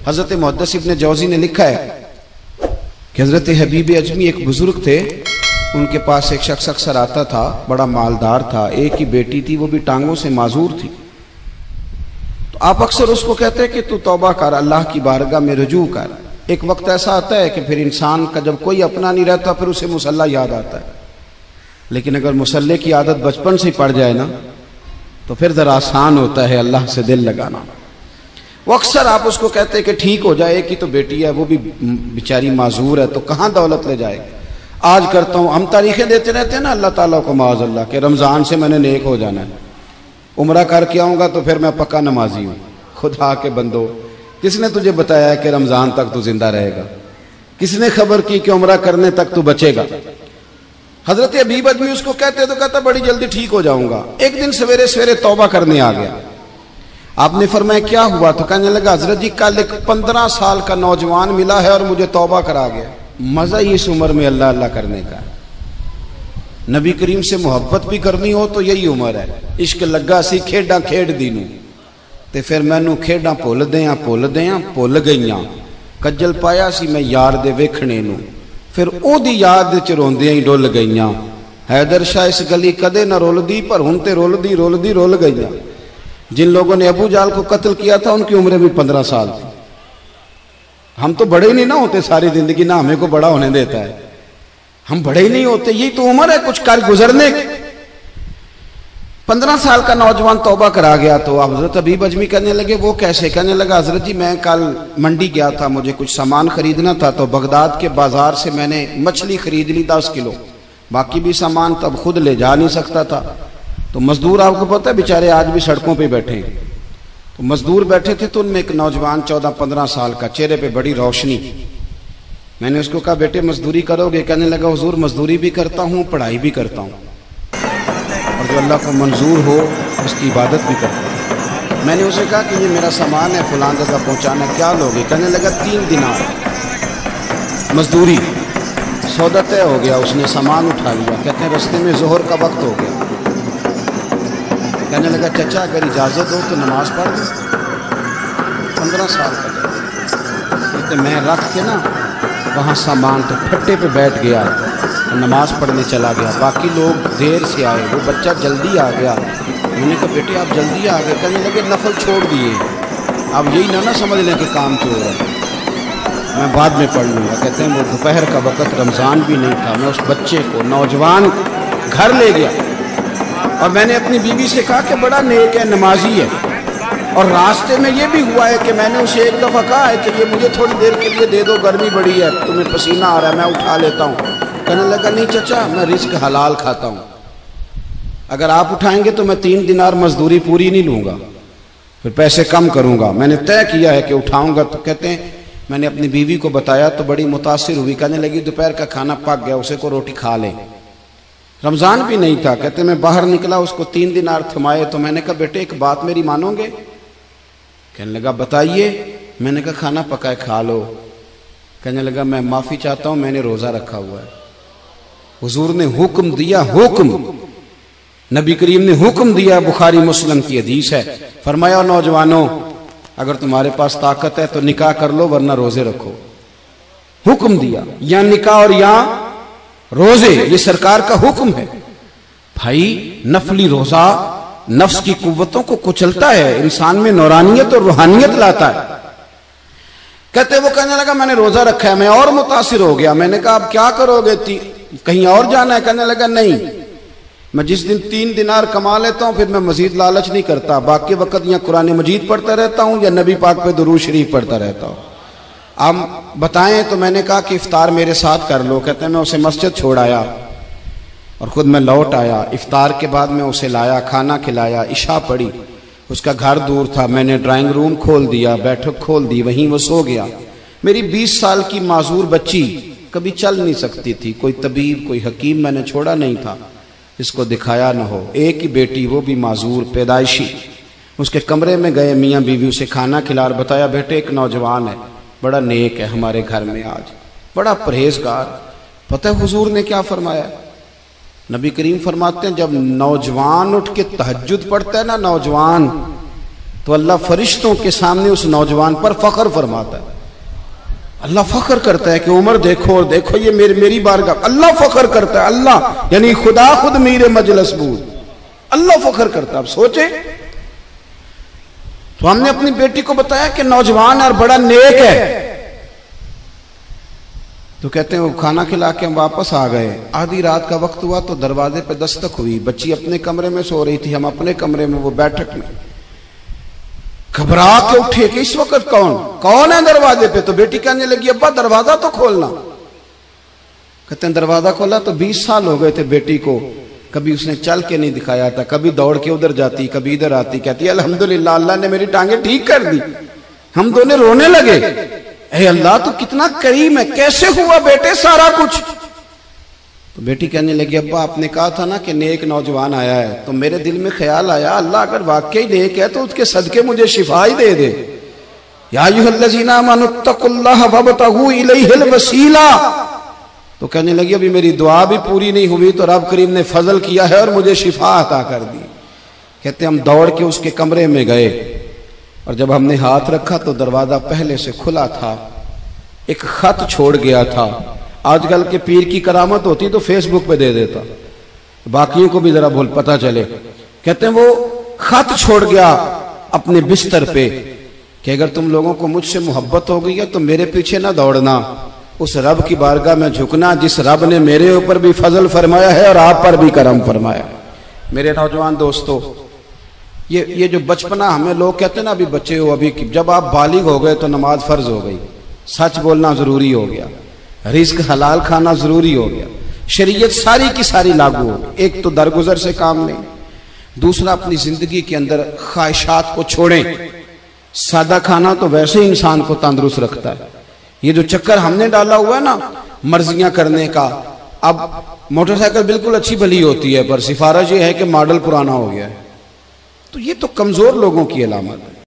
हजरत मुहद्दिस इब्न जौज़ी ने लिखा है कि हजरत हबीब अजमी एक बुजुर्ग थे, उनके पास एक शख्स अक्सर आता था, बड़ा मालदार था, एक ही बेटी थी, वो भी टांगों से माजूर थी। तो आप अक्सर उसको कहते कि तू तौबा कर, अल्लाह की बारगाह में रुजू कर। एक वक्त ऐसा आता है कि फिर इंसान का जब कोई अपना नहीं रहता फिर उसे मुसल्ला याद आता है, लेकिन अगर मुसल्ले की आदत बचपन से पड़ जाए ना तो फिर जरा आसान होता है अल्लाह से दिल लगाना। वो अक्सर आप उसको कहते कि ठीक हो जाए, एक ही तो बेटी है, वो भी बेचारी माजूर है, तो कहाँ दौलत ले जाएगी। आज करता हूँ, हम तारीखें देते रहते हैं ना अल्लाह ताला को माज़ अल्लाह के रमज़ान से मैंने नेक हो जाना है, उम्रा करके आऊँगा तो फिर मैं पक्का नमाजी हूँ। खुदा के बंदो, किसने तुझे बताया कि रमज़ान तक तू जिंदा रहेगा? किसने खबर की कि उम्रा करने तक तू बचेगा? हजरत हबीब अजमी उसको कहते तो कहता बड़ी जल्दी ठीक हो जाऊंगा। एक दिन सवेरे सवेरे तौबा करने आ गया। आपने फरमाया क्या हुआ? तो कहने लगा हजरत जी कल एक 15 साल का नौजवान मिला है और मुझे तौबा करा गया। मजा ही इस उम्र में अल्लाह अल्लाह करने का। नबी करीम से मोहब्बत भी करनी हो तो यही उम्र है। इश्क लगा सी खेडा खेड दी नूं ते फिर मैनू खेडा भुल गईयां। कज्जल पाया सी मैं यार दे वेखणे नूं, फिर ओदी याद च रोंदियां ही डुल गईयां। हैदर शाह इस गली कदे न रुलदी, पर हुण ते रुलदी रुल गईयां। जिन लोगों ने अबू जाल को कत्ल किया था उनकी उम्र भी 15 साल थी। हम तो बड़े ही नहीं ना होते सारी जिंदगी, ना हमें को बड़ा होने देता है, हम बड़े ही नहीं होते। यही तो उम्र है कुछ कर गुजरने की। 15 साल का नौजवान तौबा करा गया। तो हजरत हबीब अजमी कहने लगे वो कैसे? कहने लगा हजरत जी मैं कल मंडी गया था, मुझे कुछ सामान खरीदना था, तो बगदाद के बाजार से मैंने मछली खरीद ली 10 किलो, बाकी भी सामान तब खुद ले जा नहीं सकता था। तो मजदूर आपको पता है बेचारे आज भी सड़कों पे बैठे हैं। तो मजदूर बैठे थे तो उनमें एक नौजवान 14-15 साल का, चेहरे पे बड़ी रोशनी। मैंने उसको कहा बेटे मजदूरी करोगे? कहने लगा हुजूर मजदूरी भी करता हूँ, पढ़ाई भी करता हूँ, और जो अल्लाह को मंजूर हो उसकी इबादत भी करता हूँ। मैंने उसे कहा कि ये मेरा सामान है फलां जगह पहुँचाना, क्या लोगे? कहने लगा 3 दिनार मजदूरी। सौदा तय हो गया, उसने सामान उठा लिया। कहते हैं रास्ते में जोहर का वक्त हो गया। कहने लगा चचा अगर इजाज़त हो तो नमाज पढ़ दो। 15 साल का कहते मैं रख के ना वहाँ सामान तो फट्टे पे बैठ गया, नमाज पढ़ने चला गया। बाकी लोग देर से आए, वो बच्चा जल्दी आ गया। मैंने कहा बेटे आप जल्दी आ गए? कहने लगे नफल छोड़ दिए, अब यही ना समझ लें कि काम चोर है, मैं बाद में पढ़ लूँगा। कहते हैं वो दोपहर का वक़्त, रमज़ान भी नहीं था, मैं उस बच्चे को नौजवान घर ले गया और मैंने अपनी बीवी से कहा कि बड़ा नेक है, नमाजी है। और रास्ते में ये भी हुआ है कि मैंने उसे एक दफ़ा कहा है कि ये मुझे थोड़ी देर के लिए दे दो, गर्मी बड़ी है, तुम्हें पसीना आ रहा है, मैं उठा लेता हूँ। कहने लगा नहीं चचा मैं रिस्क हलाल खाता हूँ, अगर आप उठाएंगे तो मैं 3 दिनार मजदूरी पूरी नहीं लूँगा, फिर पैसे कम करूँगा। मैंने तय किया है कि उठाऊँगा। तो कहते हैं मैंने अपनी बीवी को बताया तो बड़ी मुतासिर हुई। कहने लगी दोपहर का खाना पक गया, उसे को रोटी खा ले। रमज़ान भी नहीं था। कहते मैं बाहर निकला, उसको 3 दिनार थमाए। तो मैंने कहा बेटे एक बात मेरी मानोगे? कहने लगा बताइए। मैंने कहा खाना पकाए खा लो। कहने लगा मैं माफ़ी चाहता हूँ, मैंने रोज़ा रखा हुआ है। हुजूर ने हुक्म दिया, हुक्म नबी करीम ने हुक्म दिया, बुखारी मुस्लिम की हदीस है। फरमाया नौजवानों अगर तुम्हारे पास ताकत है तो निकाह कर लो वरना रोजे रखो। हुक्म दिया, या निकाह और या रोजे, ये सरकार का हुक्म है। भाई नफली रोजा नफ्स की कुव्वतों को कुचलता है, इंसान में नौरानियत और रूहानियत लाता है। कहते वो कहने लगा मैंने रोजा रखा है। मैं और मुतासिर हो गया। मैंने कहा अब क्या करोगे? कहीं और जाना है? कहने लगा नहीं, मैं जिस दिन 3 दिनार कमा लेता हूँ फिर मैं मजीद लालच नहीं करता, बाकी वक्त या कुरान मजीद पढ़ता रहता हूँ या नबी पाक पे दुरूद शरीफ पढ़ता रहता हूँ। आप बताएं। तो मैंने कहा कि इफ्तार मेरे साथ कर लो। कहते हैं मैं उसे मस्जिद छोड़ आया और खुद मैं लौट आया। इफ्तार के बाद मैं उसे लाया, खाना खिलाया, इशा पढ़ी। उसका घर दूर था, मैंने ड्राइंग रूम खोल दिया, बैठक खोल दी, वहीं वो सो गया। मेरी 20 साल की माजूर बच्ची कभी चल नहीं सकती थी, कोई तबीब कोई हकीम मैंने छोड़ा नहीं था इसको दिखाया न हो। एक ही बेटी, वो भी माजूर पैदाइशी। उसके कमरे में गए, मियाँ बीवी उसे खाना खिला, बताया बेटे एक नौजवान है, बड़ा नेक है हमारे घर में, आज बड़ा परहेजगार। पता है हुजूर ने क्या फरमाया? नबी करीम फरमाते हैं जब नौजवान उठ के तहज्जुद पढ़ता है ना, नौजवान तो अल्लाह फरिश्तों के सामने उस नौजवान पर फख्र फरमाता है। अल्लाह फख्र करता है कि उमर देखो और देखो ये मेरी बारगाह। अल्लाह फख्र करता है, अल्लाह यानी खुदा खुद मीरे मजलिस बूद, अल्लाह फख्र करता है। अब सोचे, तो हमने अपनी बेटी को बताया कि नौजवान और बड़ा नेक है, तो कहते हैं वो खाना खिला के हम वापस आ गए। आधी रात का वक्त हुआ तो दरवाजे पे दस्तक हुई। बच्ची अपने कमरे में सो रही थी, हम अपने कमरे में, वो बैठक में। घबरा के उठे कि इस वक्त कौन है दरवाजे पे? तो बेटी कहने लगी अब्बा दरवाजा तो खोलना। कहते हैं दरवाजा खोला तो 20 साल हो गए थे बेटी को, कभी उसने चल के नहीं दिखाया था, कभी दौड़ के उधर जाती, कभी इधर आती। कहती है अल्हम्दुलिल्लाह अल्लाह ने मेरी टांगे ठीक कर दी। हम दोनों रोने लगे, हे अल्लाह तो कितना करीम है, कैसे हुआ बेटे सारा कुछ? तो बेटी कहने लगी अब्बा आपने कहा था ना कि नेक नौजवान आया है, तो मेरे दिल में ख्याल आया अल्लाह अगर वाकई नेक है तो उसके सदके मुझे शिफा ही दे दे। या अय्युहल्लज़ीना आमनुत्तकुल्लाह वब्तगू इलैहिल वसीला। तो कहने लगी अभी मेरी दुआ भी पूरी नहीं हुई तो रब करीम ने फजल किया है और मुझे शिफा अता कर दी। कहते हम दौड़ के उसके कमरे में गए और जब हमने हाथ रखा तो दरवाजा पहले से खुला था, एक खत छोड़ गया था। आजकल के पीर की करामत होती तो फेसबुक पे दे देता, बाकियों को भी जरा भूल पता चले। कहते हैं वो खत छोड़ गया अपने बिस्तर पे कि अगर तुम लोगों को मुझसे मोहब्बत हो गई है तो मेरे पीछे ना दौड़ना, उस रब की बारगाह में झुकना जिस रब ने मेरे ऊपर भी फजल फरमाया है और आप पर भी करम फरमाया। मेरे नौजवान दोस्तों, ये जो बचपना हमें लोग कहते हैं ना अभी बच्चे हो, अभी जब आप बालिग हो गए तो नमाज फर्ज हो गई, सच बोलना जरूरी हो गया, रिस्क हलाल खाना जरूरी हो गया, शरीयत सारी की सारी लागू हो गई। एक तो दरगुजर से काम नहीं, दूसरा अपनी जिंदगी के अंदर ख्वाहिशात को छोड़ें। सादा खाना तो वैसे ही इंसान को तंदुरुस्त रखता है। ये जो चक्कर हमने डाला हुआ है ना मर्जियां करने का, अब मोटरसाइकिल बिल्कुल अच्छी भली होती है पर सिफारिश ये है कि मॉडल पुराना हो गया है, तो ये तो कमजोर लोगों की अलामत है।